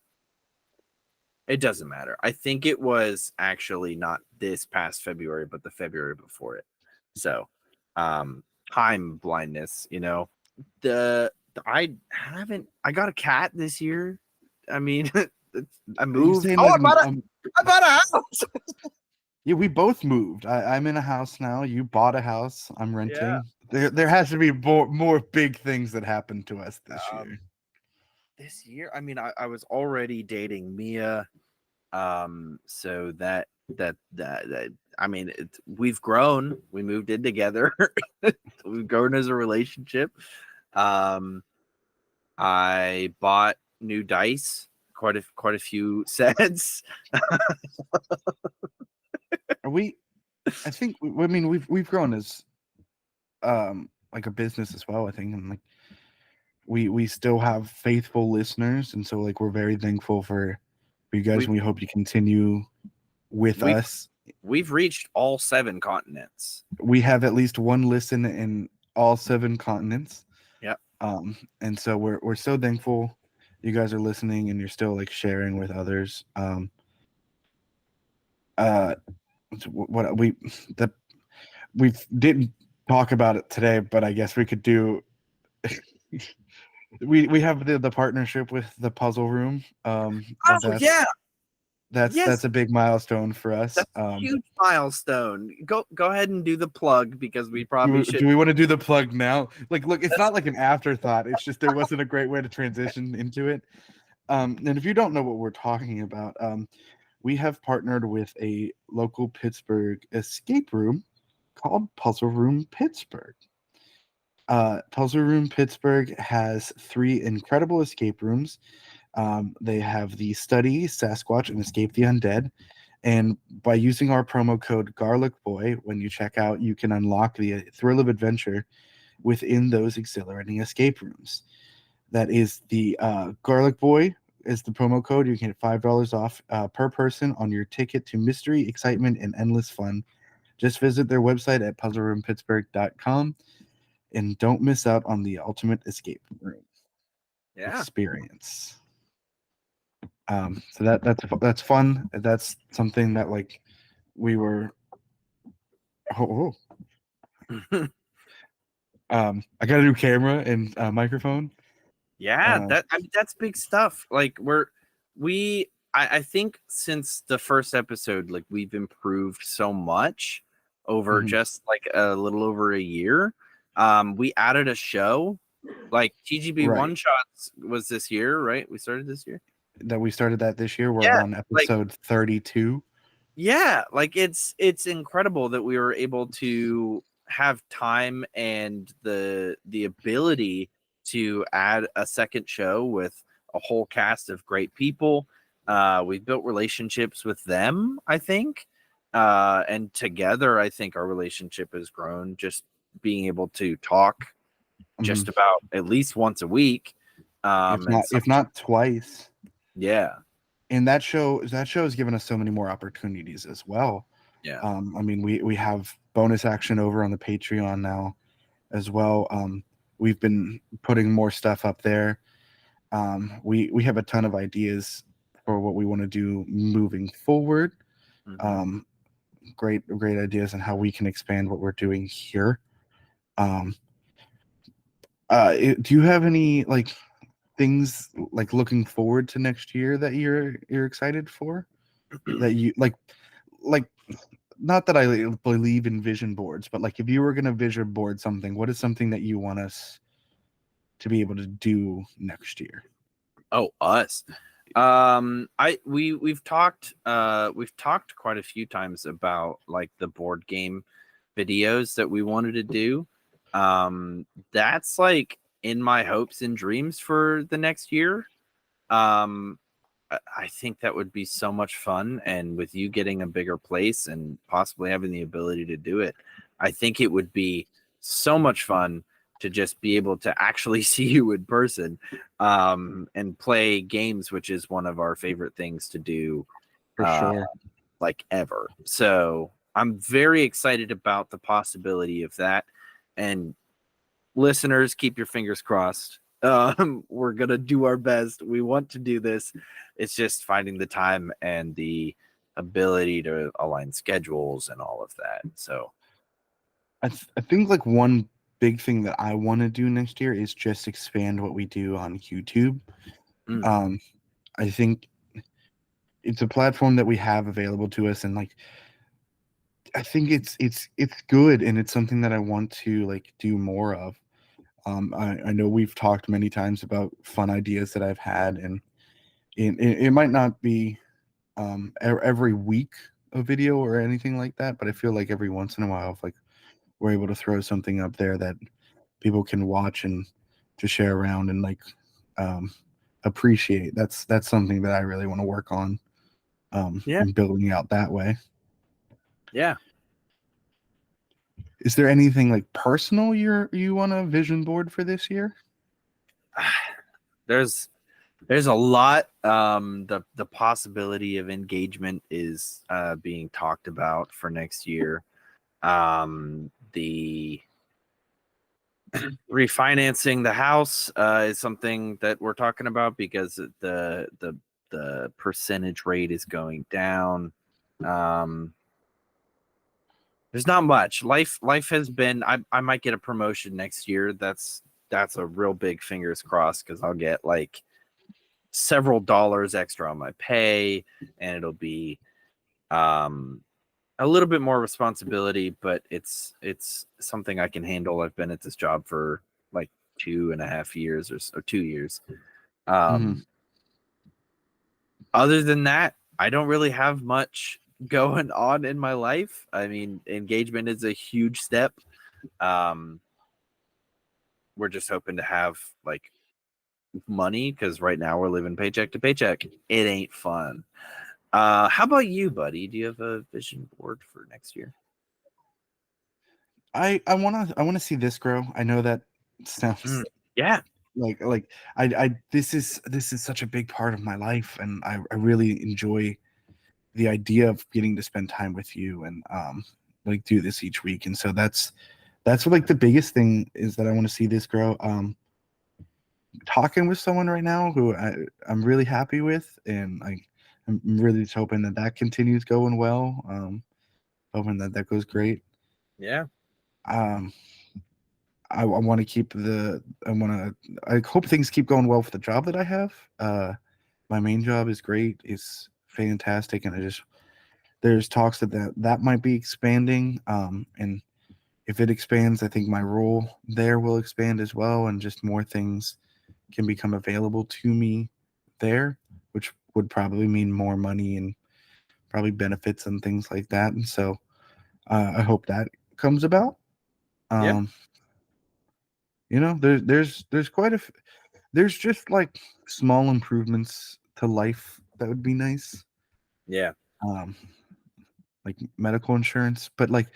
it doesn't matter. I think it was actually not this past February, but the February before it. So time blindness, I got a cat this year. I mean, I Are you moved. saying Oh, like I bought a house. yeah, we both moved. I'm in a house now. You bought a house. I'm Yeah. renting. There has to be more big things that happened to us this Um, year. this year, I mean, I was already dating Mia. So that I mean, we've grown. We moved in together. We've grown as a relationship. Um, I bought new dice, quite a few sets. Are we? I think. I mean, we've grown as like a business as well. I think, and like we still have faithful listeners, and so like we're very thankful for you guys, We've and we hope you continue with we've us. we've reached all 7 continents. We have at least one listen in all 7 continents. Yep. And so we're so thankful you guys are listening and you're still like sharing with others. Uh, what that we didn't talk about it today, but I guess we could do. We have the partnership with the Puzzle Room. Oh yeah, That's yes, a big milestone for us. that's a huge milestone. Go ahead and do the plug because we probably Do should. we want to do the plug now? Like, look, it's not like an afterthought. It's just there wasn't a great way to transition into it. And if you don't know what we're talking about, we have partnered with a local Pittsburgh escape room called Puzzle Room Pittsburgh. Puzzle Room Pittsburgh has 3 incredible escape rooms. They have the Study, Sasquatch, and Escape the Undead. And by using our promo code Garlic Boy, when you check out, you can unlock the thrill of adventure within those exhilarating escape rooms. That is the Garlic Boy is the promo code. You can get $5 off per person on your ticket to mystery, excitement, and endless fun. Just visit their website at puzzleroompittsburgh.com and don't miss out on the ultimate escape room Yeah. experience. So that's fun. That's something that like we were. Oh, I got a new camera and microphone. Yeah, Uh, I mean that's big stuff. Like I think since the first episode, like we've improved so much over mhm, just like a little over a year. We added a show, like TGB right. One Shots was this year, right? We started this year. That we started that this year. We're Yeah, on like episode 32. yeah, like it's incredible that we were able to have time and the ability to add a second show with a whole cast of great people. We've built relationships with them, I think. And together I think our relationship has grown just being able to talk Mhm. just about at least once a week. And If some, not twice. yeah, And that show has given us so many more opportunities as well. yeah. I mean, we have bonus action over on the Patreon now. as well. We've been putting more stuff up there. We have a ton of ideas for what we want to do moving forward. Mhm. Great ideas on how we can expand what we're doing here. Um, do you have any like things like looking forward to next year that you're excited for? That you like not that I believe in vision boards, but like if you were gonna vision board something, what is something that you want us to be able to do next year? Oh, us. We've talked quite a few times about like the board game videos that we wanted to do. That's like in my hopes and dreams for the next year. Um, I think that would be so much fun. And with you getting a bigger place and possibly having the ability to do it, I think it would be so much fun to just be able to actually see you in person, and play games, which is one of our favorite things to do, For uh, sure. like ever. So I'm very excited about the possibility of that. And listeners, keep your fingers crossed. We're gonna do our best. We want to do this. It's just finding the time and the ability to align schedules and all of that. So I think like one big thing that I want to do next year is just expand what we do on YouTube. mm, Um, I think it's a platform that we have available to us, and like I think it's good, and it's something that I want to like do more of. I know we've talked many times about fun ideas that I've had, and it might not be every week a video or anything like that, but I feel like every once in a while, if like we're able to throw something up there that people can watch and to share around and like um, appreciate, that's something that I really want to work on, yeah, and building out that way. yeah. Is there anything like personal you want to vision board for this year? There's there's a lot. The possibility of engagement is being talked about for next year. The refinancing the house is something that we're talking about because the percentage rate is going down. Um, there's not much. Life has been. I might get a promotion next year. That's a real big fingers crossed because I'll get like several dollars extra on my pay, and it'll be um a little bit more responsibility, but it's something I can handle. I've been at this job for like 2.5 years or so, 2 years. Hmm. Um, Other than that, I don't really have much going on in my life. I mean, engagement is a huge step. Um, we're just hoping to have like money because right now we're living paycheck to paycheck. It ain't fun. How about you, buddy? Do you have a vision board for next year? I want to see this grow. I know that Mm, sounds yeah, like I this is such a big part of my life, and I really enjoy the idea of getting to spend time with you and like do this each week. And so that's what like the biggest thing is that I want to see this grow. Talking with someone right now who I'm really happy with, and I'm really just hoping that that continues going well. Hoping that that goes great. yeah, Um, I want to keep the I hope things keep going well for the job that I have. My main job is great. It's fantastic, and I just there's talks that might be expanding. And if it expands, I think my role there will expand as well, and just more things can become available to me there, which would probably mean more money and probably benefits and things like that. And so I hope that comes about. yeah, Um, there's quite there's just like small improvements to life that would be nice. yeah. Um, like medical insurance, but like,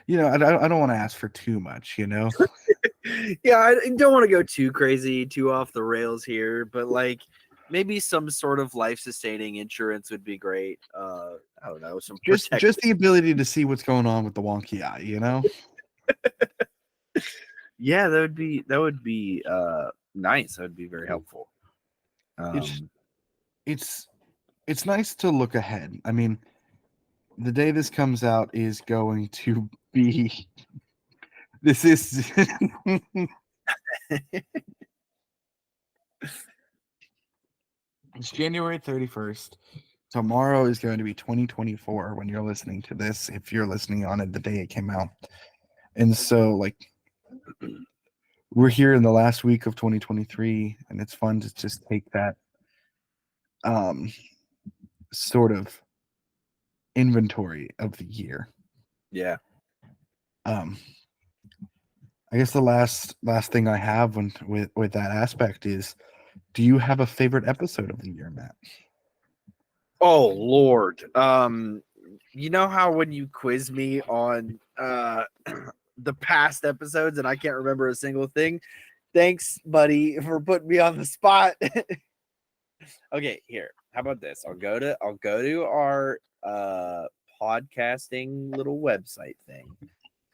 I don't want to ask for too much, Yeah, I don't want to go too crazy, too off the rails here, but like maybe some sort of life-sustaining insurance would be great. I don't know, some just protection. the ability to see what's going on with the wonky eye. Yeah, that would be nice. That would be very helpful. It's it's nice to look ahead. I mean, the day this comes out is going to be this is it's January 31st. Tomorrow is going to be 2024 when you're listening to this, if you're listening on it the day it came out. And so, like, we're here in the last week of 2023, and it's fun to just take that sort of inventory of the year. Yeah. I guess the last thing I have with that aspect is, do you have a favorite episode of the year, Matt? Oh Lord. You know how when you quiz me on the past episodes and I can't remember a single thing? Thanks, buddy, for putting me on the spot. Okay, here. How about this? I'll go to our podcasting little website thing.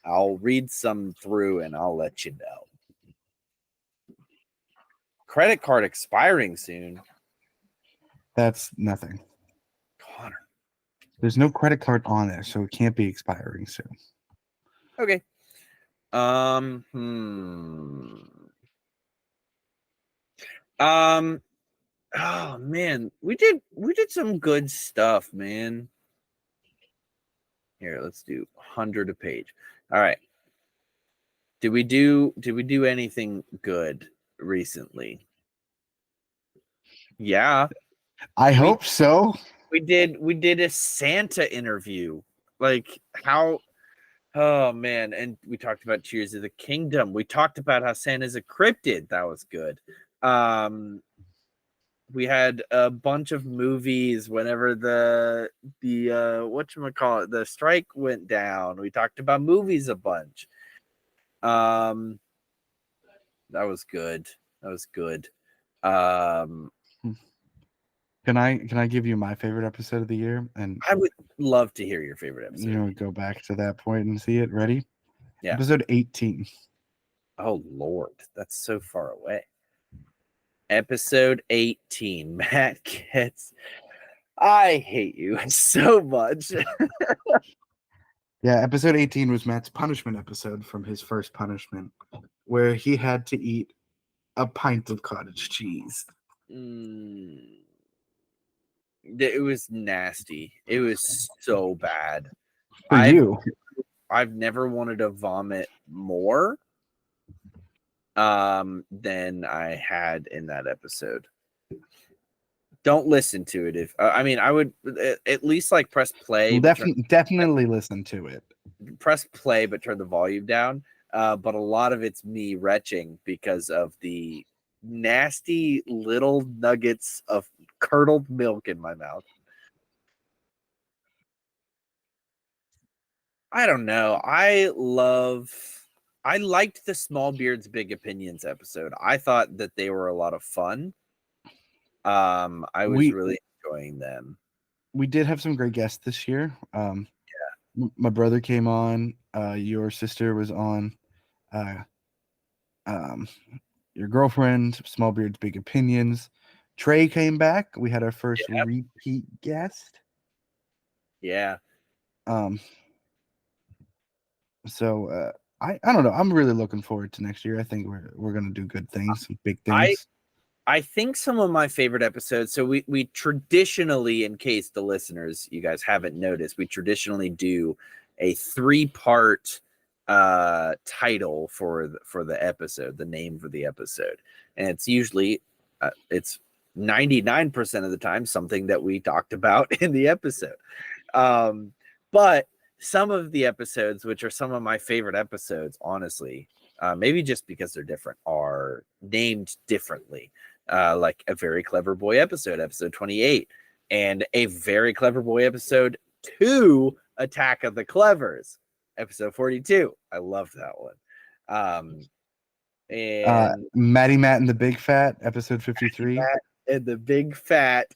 I'll read some through and I'll let you know. Credit card expiring soon. That's nothing. Connor. There's no credit card on there, so it can't be expiring soon. Okay. Oh man, we did some good stuff, man. Here, let's do 100 a page. All right. Did we do anything good recently? Yeah. I hope so. We did a Santa interview. Like how oh man, and we talked about Tears of the Kingdom. We talked about how Santa's a cryptid. That was good. We had a bunch of movies whenever the whatchamacallit, the strike went down. We talked about movies a bunch. That was good. That was good. Can I give you my favorite episode of the year? And I would love to hear your favorite episode. You know, go back to that point and see it. Ready? Yeah. Episode 18. Oh Lord, that's so far away. Episode 18. Matt gets. I hate you so much. Yeah, episode 18 was Matt's punishment episode from his first punishment, where he had to eat a pint of cottage cheese. It was nasty. It was so bad. For you. I've never wanted to vomit more than I had in that episode. Don't listen to it. If I mean, I would at least like press play. Definitely listen to it. Press play, but turn the volume down. But a lot of it's me retching because of the nasty little nuggets of curdled milk in my mouth. I don't know. I liked the Small Beards Big Opinions episode. I thought that they were a lot of fun. I was really enjoying them. We did have some great guests this year. My brother came on. Your sister was on. Your girlfriend, Small Beards Big Opinions. Trey came back. We had our first repeat guest. Yeah. So I don't know. I'm really looking forward to next year. I think we're gonna do good things, some big things. I think some of my favorite episodes. So we traditionally, in case the listeners, you guys haven't noticed, we traditionally do a 3-part title for the episode, the name for the episode, and it's usually it's 99% of the time something that we talked about in the episode. But some of the episodes, which are some of my favorite episodes, honestly, maybe just because they're different, are named differently. Like A Very Clever Boy episode 28, and A Very Clever Boy episode 2, Attack of the Clevers, episode 42. I loved that one. And Maddie Matt and the Big Fat, episode 53. And the Big Fat,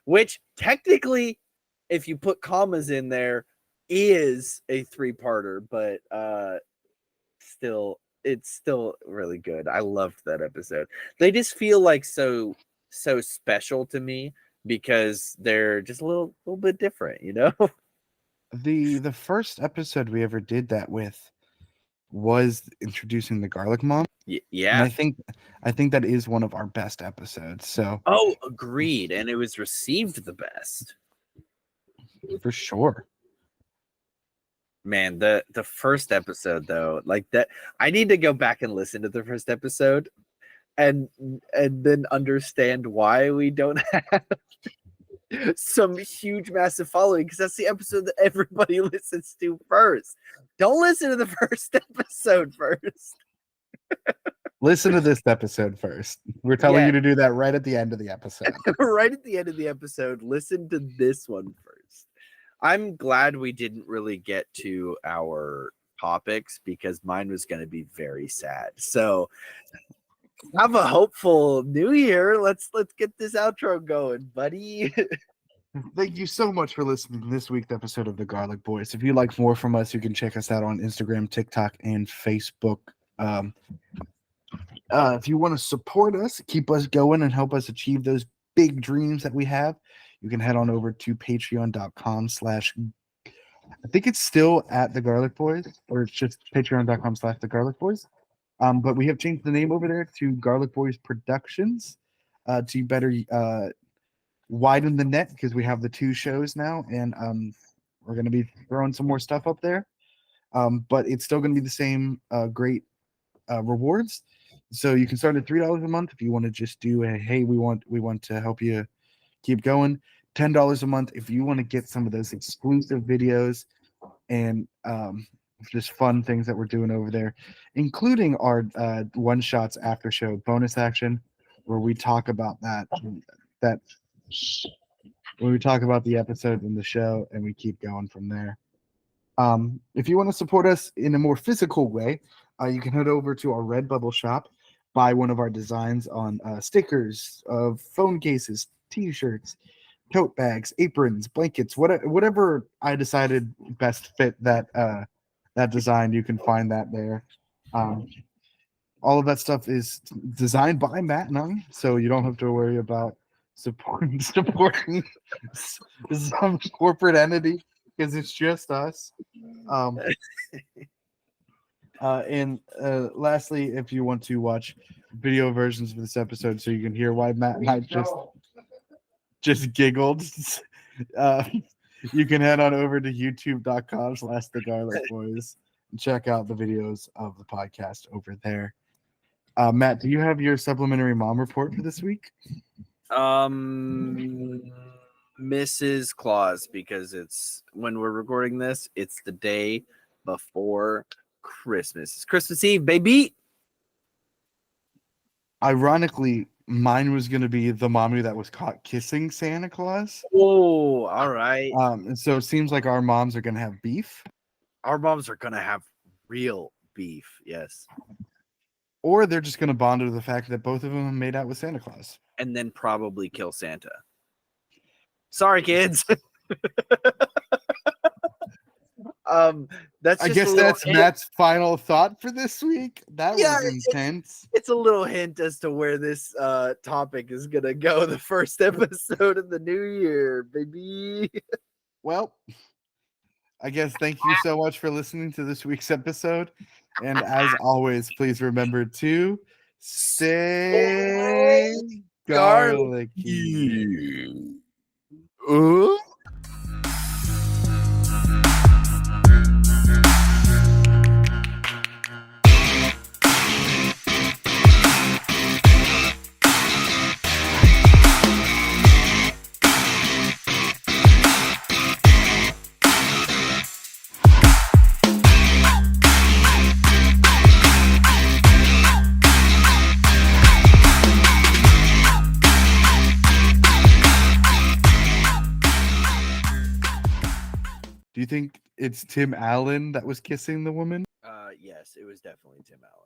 which technically, if you put commas in there, is a 3-parter, but still it's still really good. I loved that episode. They just feel like so special to me because they're just a little bit different, you know? The first episode we ever did that with was introducing the garlic mom, and Yeah. I think that is one of our best episodes. So Oh, agreed. And it was received the best. for sure. Man, the first episode though, like that, I need to go back and listen to the first episode and then understand why we don't have some huge massive following, because that's the episode that everybody listens to first. Don't listen to the first episode first. Listen to this episode first. We're telling Yeah. you to do that right at the end of the episode. Right at the end of the episode, listen to this one first. I'm glad we didn't really get to our topics because mine was going to be very sad. So have a hopeful new year. Let's get this outro going, buddy. Thank you so much for listening to this week's episode of the Garlic Boys. If you like more from us, you can check us out on Instagram, TikTok, and Facebook. If you want to support us, keep us going, and help us achieve those big dreams that we have, you can head on over to patreon.com/ I think it's still at the Garlic Boys, or it's just patreon.com/ the Garlic Boys. But we have changed the name over there to Garlic Boys Productions to better widen the net, because we have the 2 shows now, and we're going to be throwing some more stuff up there. But it's still going to be the same great rewards. So you can start at $3 a month if you want to just do a hey, we want to help you keep going. $10 a month if you want to get some of those exclusive videos and just fun things that we're doing over there, including our One Shots after show bonus action, where we talk about that when we talk about the episode in the show, and we keep going from there. If you want to support us in a more physical way, you can head over to our Redbubble shop, buy one of our designs on stickers of phone cases, t-shirts, tote bags, aprons, blankets, whatever I decided best fit that design. You can find that there. All of that stuff is designed by Matt and I, so you don't have to worry about supporting some corporate entity, because it's just us. And lastly, if you want to watch video versions of this episode so you can hear why Matt and I just giggled, you can head on over to youtube.com/ the Garlic Boys and check out the videos of the podcast over there. Matt, do you have your supplementary mom report for this week? Mrs. Claus, because it's when we're recording this, it's the day before Christmas. It's Christmas Eve, baby. Ironically, mine was going to be the mommy that was caught kissing Santa Claus. Oh, all right. And so it seems like our moms are going to have beef. Our moms are going to have real beef, yes. Or they're just going to bond over the fact that both of them made out with Santa Claus. And then probably kill Santa. Sorry, kids. That's I just guess that's Matt's final thought for this week. That was intense. It's a little hint as to where this topic is gonna go. The first episode of the new year, baby. Well, I guess thank you so much for listening to this week's episode. And as always, please remember to stay garlicky. Do you think it's Tim Allen that was kissing the woman? Yes, it was definitely Tim Allen.